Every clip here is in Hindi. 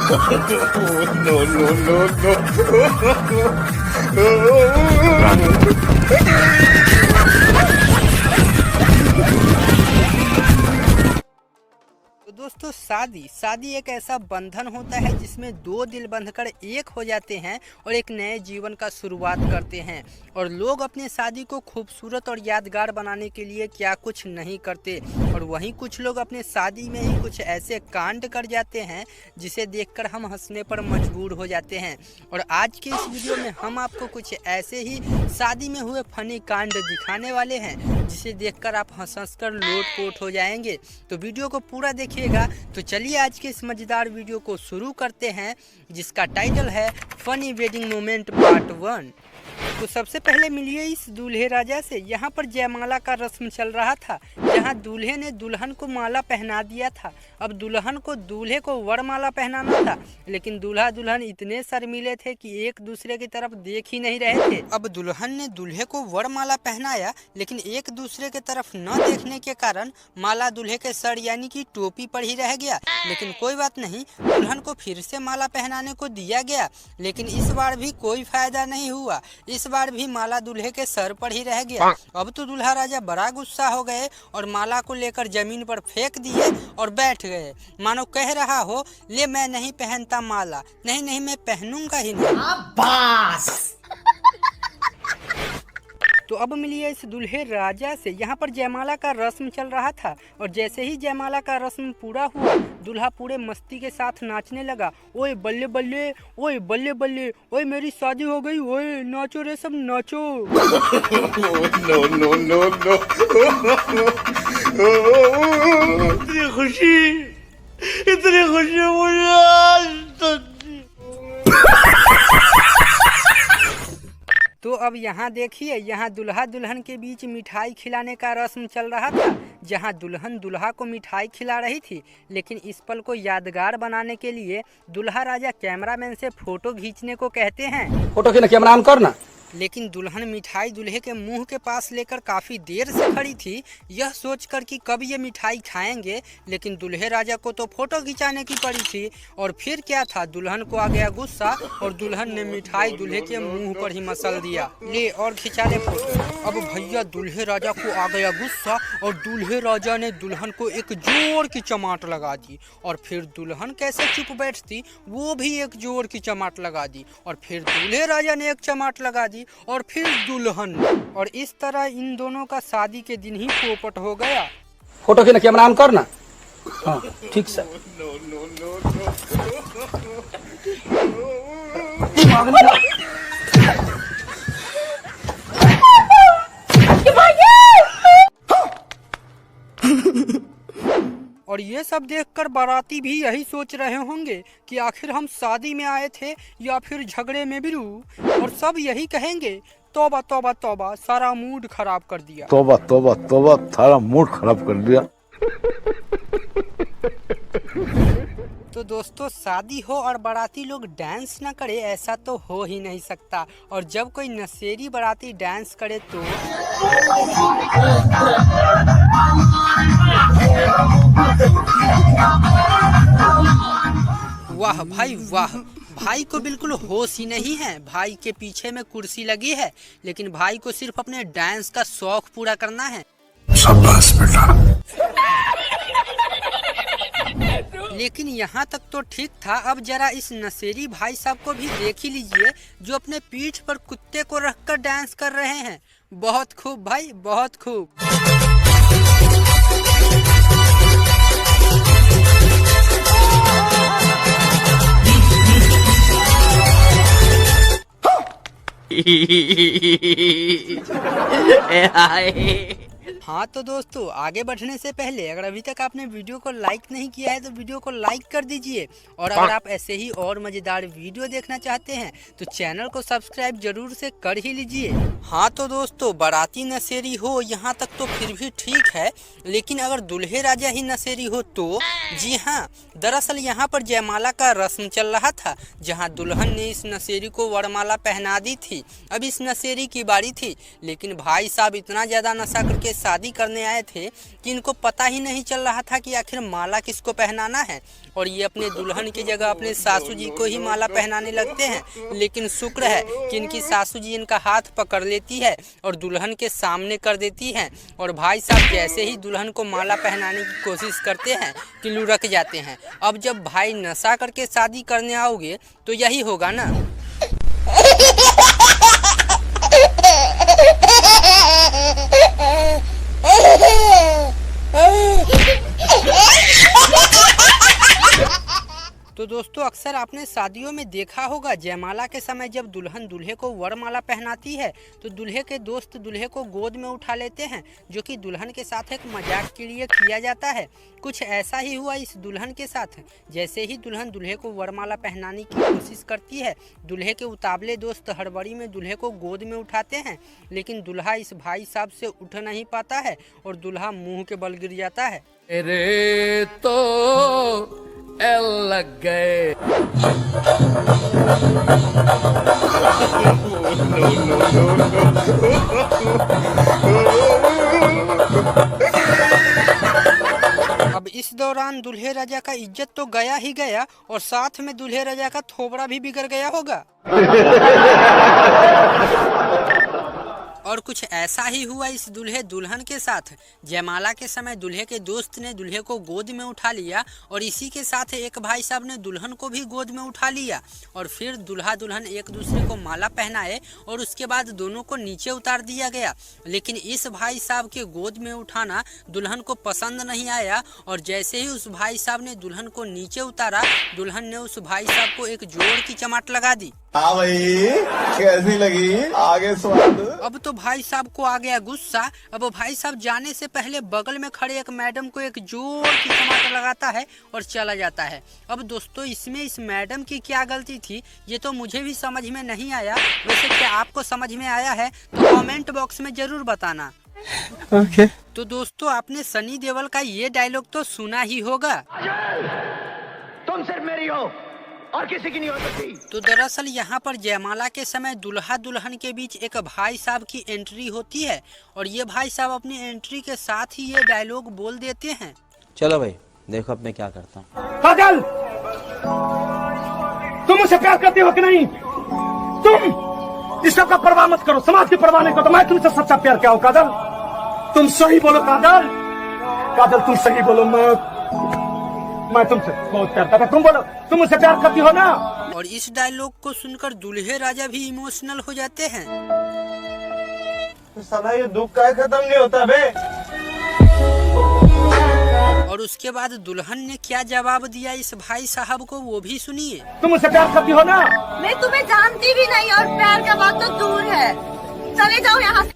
No, no, no, no. तो दोस्तों शादी एक ऐसा बंधन होता है जिसमें दो दिल बंधकर एक हो जाते हैं और एक नए जीवन का शुरुआत करते हैं। और लोग अपने शादी को खूबसूरत और यादगार बनाने के लिए क्या कुछ नहीं करते, और वहीं कुछ लोग अपने शादी में ही कुछ ऐसे कांड कर जाते हैं जिसे देखकर हम हंसने पर मजबूर हो जाते हैं। और आज के इस वीडियो में हम आपको कुछ ऐसे ही शादी में हुए फनी कांड दिखाने वाले हैं जिसे देखकर आप हंस कर लोट-पोट हो जाएंगे। तो वीडियो को पूरा देखिएगा। तो चलिए आज के इस मजेदार वीडियो को शुरू करते हैं जिसका टाइटल है फनी वेडिंग मोमेंट पार्ट 1। तो सबसे पहले मिलिए इस दूल्हे राजा से। यहाँ पर जयमाला का रस्म चल रहा था जहाँ दूल्हे ने दुल्हन को माला पहना दिया था। अब दुल्हन को दूल्हे को वरमाला पहनाना था, लेकिन दूल्हा दुल्हन इतने शर्मीले थे कि एक दूसरे की तरफ देख ही नहीं रहे थे। अब दुल्हन ने दूल्हे को वरमाला पहनाया, लेकिन एक दूसरे की तरफ न देखने के कारण माला दूल्हे के सर यानी कि टोपी पर ही रह गया। लेकिन कोई बात नहीं, दुल्हन को फिर से माला पहनाने को दिया गया, लेकिन इस बार भी कोई फायदा नहीं हुआ। इस बार भी माला दूल्हे के सर पर ही रह गया। अब तो दूल्हा राजा बड़ा गुस्सा हो गए और माला को लेकर जमीन पर फेंक दिए और बैठ गए, मानो कह रहा हो ले मैं नहीं पहनता माला, नहीं नहीं मैं पहनूंगा ही नहीं। बस। तो अब मिलिए इस दूल्हे राजा से। यहाँ पर जयमाला का रस्म चल रहा था और जैसे ही जयमाला का रस्म पूरा हुआ, दूल्हा पूरे मस्ती के साथ नाचने लगा। ओए बल्ले बल्ले, ओए बल्ले बल्ले, ओए मेरी शादी हो गई, ओए नाचो रे सब नाचो। No no no no. इतनी खुशी मुझे आज तक। तो अब यहाँ देखिए, यहाँ दुल्हा दुल्हन के बीच मिठाई खिलाने का रस्म चल रहा था जहाँ दुल्हन दुल्हा को मिठाई खिला रही थी। लेकिन इस पल को यादगार बनाने के लिए दुल्हा राजा कैमरामैन से फोटो खींचने को कहते हैं। फोटो के कैमरा ऑन करना। लेकिन दुल्हन मिठाई दूल्हे के मुंह के पास लेकर काफी देर से खड़ी थी, यह सोचकर कि कब ये मिठाई खाएंगे। लेकिन दूल्हे राजा को तो फोटो खिंचाने की पड़ी थी। और फिर क्या था, दुल्हन को आ गया गुस्सा और दुल्हन ने मिठाई दूल्हे के मुंह पर ही मसल दिया। ले और खिंचा ले फोटो। अब भैया दूल्हे राजा को आ गया गुस्सा और दूल्हे राजा ने दुल्हन को एक जोर की चमाट लगा दी। और फिर दुल्हन कैसे चुप बैठती, वो भी एक जोर की चमाट लगा दी। और फिर दूल्हे राजा ने एक चमाट लगा दी और फिर दुल्हन। और इस तरह इन दोनों का शादी के दिन ही पोपट हो गया। फोटो के कैमरा ऑन करना। हाँ ठीक सर। और ये सब देखकर बाराती भी यही सोच रहे होंगे कि आखिर हम शादी में आए थे या फिर झगड़े में बिरू। और सब यही कहेंगे तौबा तौबा तौबा, सारा मूड खराब कर दिया। तौबा तौबा तौबा, सारा मूड खराब कर दिया। तो दोस्तों, शादी हो और बाराती लोग डांस ना करे ऐसा तो हो ही नहीं सकता। और जब कोई नशेड़ी बाराती डांस करे तो वाह भाई वाह, भाई को बिल्कुल होश ही नहीं है। भाई के पीछे में कुर्सी लगी है, लेकिन भाई को सिर्फ अपने डांस का शौक पूरा करना है। शाबाश बेटा। लेकिन यहाँ तक तो ठीक था। अब जरा इस नशेड़ी भाई साहब को भी देख ही लीजिए जो अपने पीठ पर कुत्ते को रखकर डांस कर रहे हैं। बहुत खूब भाई, बहुत खूब। हाँ तो दोस्तों, आगे बढ़ने से पहले अगर अभी तक आपने वीडियो को लाइक नहीं किया है तो वीडियो को लाइक कर दीजिए। और अगर आप ऐसे ही और मजेदार वीडियो देखना चाहते हैं तो चैनल को सब्सक्राइब जरूर से कर ही लीजिए। हाँ तो दोस्तों, बाराती नशेड़ी हो यहाँ तक तो फिर भी ठीक है, लेकिन अगर दूल्हे राजा ही नशेड़ी हो तो? जी हाँ, दरअसल यहाँ पर जयमाला का रस्म चल रहा था जहाँ दुल्हन ने इस नशेड़ी को वरमाला पहना दी थी। अब इस नशेड़ी की बारी थी, लेकिन भाई साहब इतना ज्यादा नशा करके शादी करने आए थे कि इनको पता ही नहीं चल रहा था कि आखिर माला किसको पहनाना है, और ये अपने दुल्हन की जगह अपने सासू जी को ही माला पहनाने लगते हैं। लेकिन शुक्र है कि इनकी सासू जी इनका हाथ पकड़ लेती है और दुल्हन के सामने कर देती हैं, और भाई साहब जैसे ही दुल्हन को माला पहनाने की कोशिश करते हैं कि लुढ़क जाते हैं। अब जब भाई नशा करके शादी करने आओगे तो यही होगा ना। तो दोस्तों अक्सर आपने शादियों में देखा होगा जयमाला के समय जब दुल्हन दूल्हे को वरमाला पहनाती है तो दूल्हे के दोस्त दूल्हे को गोद में उठा लेते हैं, जो कि दुल्हन के साथ एक मजाक के लिए किया जाता है। कुछ ऐसा ही हुआ इस दुल्हन के साथ। जैसे ही दुल्हन दूल्हे को वरमाला पहनाने की कोशिश करती है, दूल्हे के उतावले दोस्त हड़बड़ी में दूल्हे को गोद में उठाते हैं, लेकिन दूल्हा इस भाई साहब से उठ नहीं पाता है और दूल्हा मुंह के बल गिर जाता है। रे तो एल लग गए। अब इस दौरान दूल्हे राजा का इज्जत तो गया ही गया और साथ में दूल्हे राजा का थोबड़ा भी बिगड़ गया होगा। और कुछ ऐसा ही हुआ इस दूल्हे दुल्हन के साथ। जयमाला के समय दूल्हे के दोस्त ने दूल्हे को गोद में उठा लिया और इसी के साथ एक भाई साहब ने दुल्हन को भी गोद में उठा लिया, और फिर दूल्हा दुल्हन एक दूसरे को माला पहनाए और उसके बाद दोनों को नीचे उतार दिया गया। लेकिन इस भाई साहब के गोद में उठाना दुल्हन को पसंद नहीं आया, और जैसे ही उस भाई साहब ने दुल्हन को नीचे उतारा, दुल्हन ने उस भाई साहब को एक जोर की चमाट लगा दी। हाँ भाई, कैसी लगी आगे स्वाद? अब तो भाई साहब को आ गया गुस्सा। अब भाई साहब जाने से पहले बगल में खड़े एक मैडम को एक जोर की चमाट लगाता है और चला जाता है। अब दोस्तों इसमें इस मैडम की क्या गलती थी, ये तो मुझे भी समझ में नहीं आया। वैसे क्या आपको समझ में आया है तो कमेंट बॉक्स में जरूर बताना। तो दोस्तों आपने सनी देओल का ये डायलॉग तो सुना ही होगा, तुम सिर्फ मेरी हो और किसी की नहीं हो सकती। तो दरअसल यहाँ पर जयमाला के समय दुल्हा दुल्हन के बीच एक भाई साहब की एंट्री होती है, और ये भाई साहब अपनी एंट्री के साथ ही ये डायलॉग बोल देते हैं। चलो भाई देखो अब मैं क्या करता हूँ। काजल, तुम मुझसे प्यार करती हो कि नहीं? तुम इस सब का परवाह मत करो, समाज की परवाह नहीं करो, तो मैं तुमसे सच्चा प्यार क्या हूँ? काजल तुम सही बोलो, काजल काजल तुम सही बोलो। मैं तुमसे बहुत प्यार करता, तुम बोलो तुम मुझसे प्यार करती हो ना? और इस डायलॉग को सुनकर दूल्हे राजा भी इमोशनल हो जाते हैं। तो साला ये दुख का खत्म नहीं होता बे। और उसके बाद दुल्हन ने क्या जवाब दिया इस भाई साहब को वो भी सुनिए। तुम मुझसे प्यार करती हो ना? मैं तुम्हें जानती भी नहीं और प्यार का बात तो दूर है, चले जाओ यहाँ से।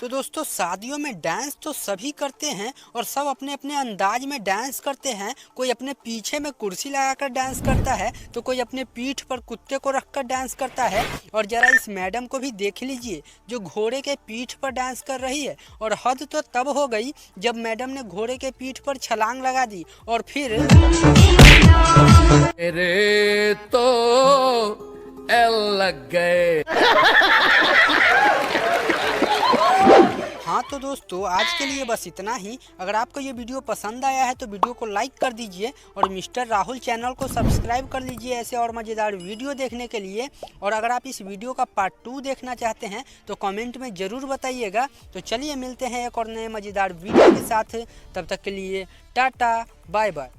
तो दोस्तों शादियों में डांस तो सभी करते हैं और सब अपने अपने अंदाज में डांस करते हैं। कोई अपने पीछे में कुर्सी लगाकर डांस करता है, तो कोई अपने पीठ पर कुत्ते को रखकर डांस करता है। और जरा इस मैडम को भी देख लीजिए जो घोड़े के पीठ पर डांस कर रही है। और हद तो तब हो गई जब मैडम ने घोड़े के पीठ पर छलांग लगा दी और फिर रे तो एल लग गए। हाँ तो दोस्तों आज के लिए बस इतना ही। अगर आपको ये वीडियो पसंद आया है तो वीडियो को लाइक कर दीजिए और मिस्टर राहुल चैनल को सब्सक्राइब कर लीजिए ऐसे और मज़ेदार वीडियो देखने के लिए। और अगर आप इस वीडियो का पार्ट 2 देखना चाहते हैं तो कमेंट में ज़रूर बताइएगा। तो चलिए मिलते हैं एक और नए मज़ेदार वीडियो के साथ, तब तक के लिए टाटा बाय बाय।